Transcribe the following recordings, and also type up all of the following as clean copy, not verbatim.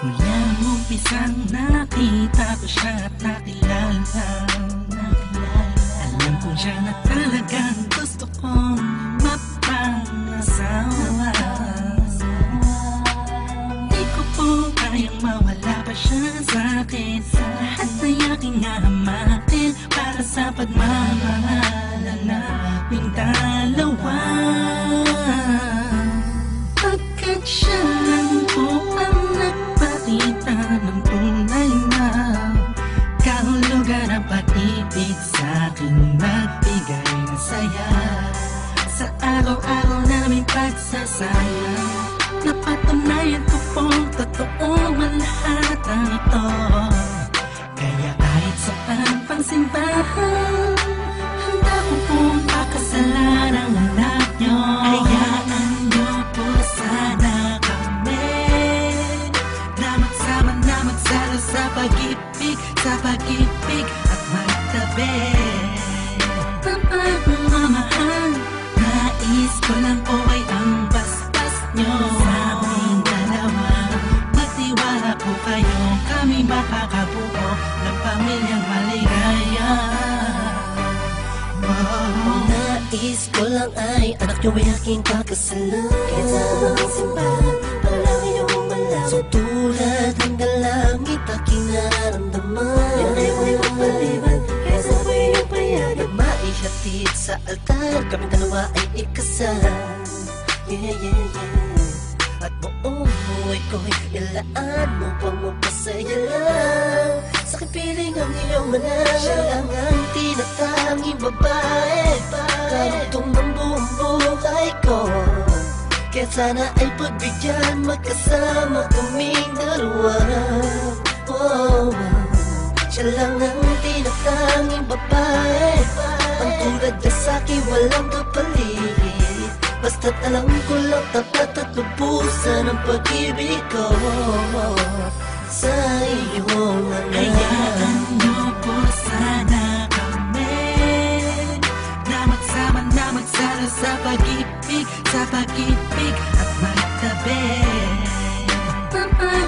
Mula umpisang nakita ko siya at nakilala. Alam kong siya na talagang gusto kong mapangasawa. Di ko po kayang mawala pa siya sa'kin. Lahat ay aking hahamakin para sa pagmamahalan naming dalawa. Pagkat siya lang po ang nagpakita ng tunay na kahulugan ng pag-ibig sa'kin, nagbigay ng saya sa araw-araw naming pagsasaya. Napatunayan ko pong totoo ang lahat ng ito. Kaya kahit saan pang simbahan, handa ko pong pakasalan ang anak nyo. Hayaan nyo po sana kami na magsama na magsalo sa pag-ibig, sa pag-ibig at magtabi. Mamamahal, nais ko lang po ay ang basbas nyo sa aming dalawa. Magtiwala po kayo, kami makakabuo ng pamilyang maligaya. Nais ko lang ay anak nyo ay aking pakasalan. Kahit sa aming simbahan, para lang iyong malaman. So tulad ng dalangit aking nararamdaman. Yan ay huwag mapaliban, kaya sa ako'y iyong payagan. Maihatid sa altar, kaming dalawa ay ikasal. Yeah, yeah, yeah. At buong buhay ko'y ilaan mo pang mapasaya lang. Sa aking piling ang iyong manan, siya lang ang tinatanging babae. Karugtong ng buong buhay ko, kaya sana ay pagbigyan, magkasama kaming dalawa. Oh, siya lang ang tinatanging babae, ang tulad niya sa'kin walang kapalit. Basta't alam ko lang tapat at lubusan ang pag-ibig ko sa iyong anak. Hayaan nyo po sana kami na magsama na magsalo sa pag-ibig, sa pag-ibig at magtabi.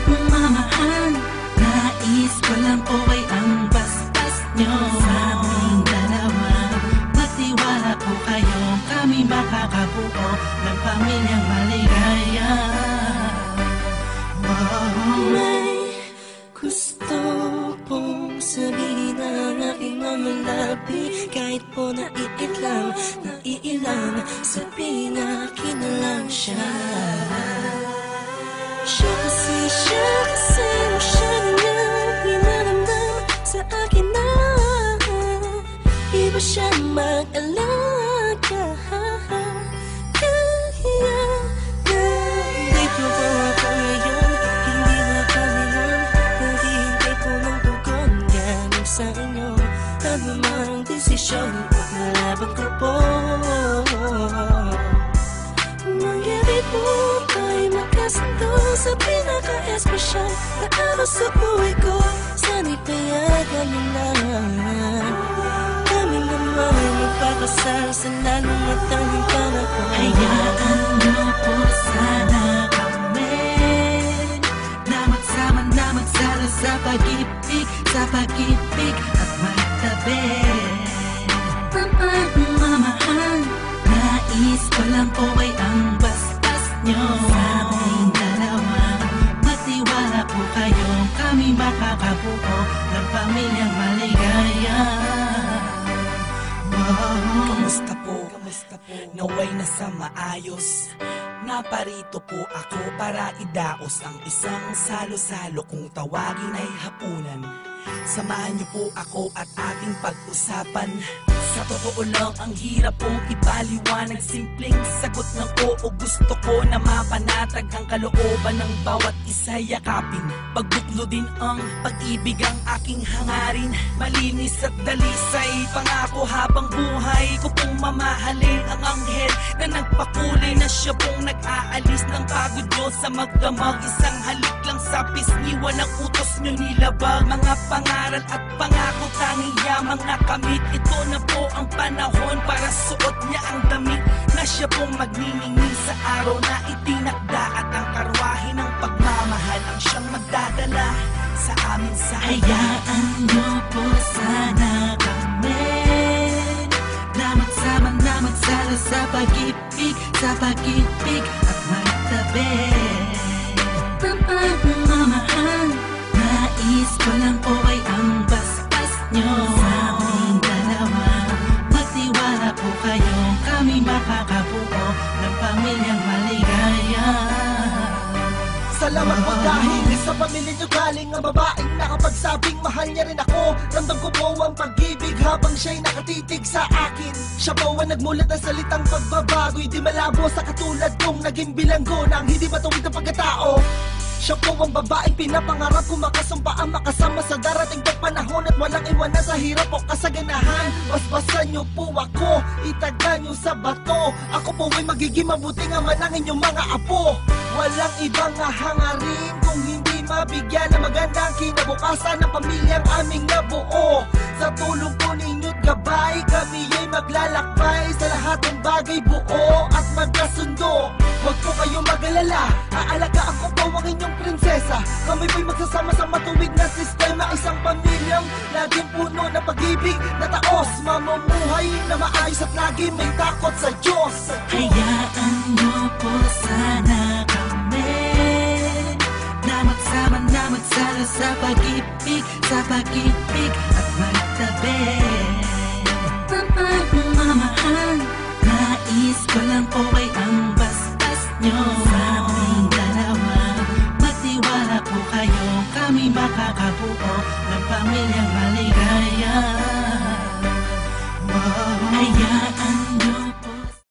Mamamahal, nais ko lang po ay ang basbas nyo sa aming dalawa. Magtiwala po kayo, kami makakabuo ng pamilyang maligaya. May gusto pong sabihin ang aking mga labi. Kahit po naiilang, sabihin akin na lang siya. Siya kasi niya pinaramdam sa akin na iba siya mag-alaga. Dito po ako ngayon, hindi na kailangan naghihintay po ng tugon galing sa inyo. Ano mang desisyon, laban ko po. Mangyari po tayo magkasundo sa pinaka-espesyal na araw sa buhay ko. Sana'y payagan mo lang kami naman magpapasal sa lalong matanging panahon. Hayaan nyo po sana kami na magsama na magsalo sa pag-ibig, sa pag-ibig at magtabi. Mamamahal, nais ko lang po ay ang basbas nyo sa aming dalawa. Magtiwala po kayo, kami makakabuo ng pamilyang maligaya. Kamusta po? Naway nasa maayos. Naparito po ako para idaos ang isang salo-salo kung tawagin ay hapunan. Samahan niyo po ako at ating pag-usapan. Sa totoo lang ang hirap pong ipaliwanag. Simpleng sagot ng oo, gusto ko na mapanatag ang kalooban ng bawat isa yakapin. Pagbuklo din ang pag-ibig ang aking hangarin. Malinis at dalisay, pangako habang buhay ko pong mamahalin ang anghel na nagpakulay na siya pong nag-aalis ng pagod nyo sa magdamag. Isang halik lang sa pisngiwan ng utos nyo nilabag. Mga pangaral at pangako tanging yamang nakamit. Ito na po ang panahon para suot niya ang damit na siya pong magniningning sa araw na itinakda. At ang karwahe ng pagmamahal ang siyang magdadala sa amin sa Hayaan nyo po sana kami na magsama na magsala sa pag-ibig at magtabi. Pagmamahal, nais ko lang po ay ang basbas nyo sa aming dalawa. Magtiwala po kayo, kami makakabuo ng pamilyang maligaya. Salamat po dahil sa pamilya nyo galing ang babaeng nakapagsabing mahal niya rin ako. Ramdam ko po ang pag-ibig habang siya'y nakatitig sa akin. Siya po ang nagmulat ng salitang pagbabago'y di malabo sa katulad kong naging bilanggo ng hindi matuwid na pagkatao. Siya po ang babaeng pinapangarap ko, makasumpa ang makasama sa darating pang panahon at walang iwanan sa hirap o kasaganahan. Basbasan niyo po ako, itaga niyo sa bato. Ako po ay magiging mabuting ama ng inyong mga apo. Walang ibang hangarin kung hindi mabigyan ng magandang kinabukasan ng pamilyang aming nabuo. Sa tulong po ninyo't gabay, kami ay maglalakbay sa lahat ng bagay, buo at magkasundo. Huwag po kayong mag-alala, aalagaan ko po ang inyong prinsesa. Kami po'y magsasama sa matuwid na sistema, isang pamilyang laging puno ng pag-ibig na taos, mamumuhay na maayos at lagi may takot sa Diyos. Hayaan nyo po sana kami na magsama na magsala sa pag-ibig at magtabi. Pagmamahal, nais ko lang po ay ang basbas nyo sa aming dalawa. Magtiwala po kayo, kami makakabuo ng pamilyang maligaya. Hayaan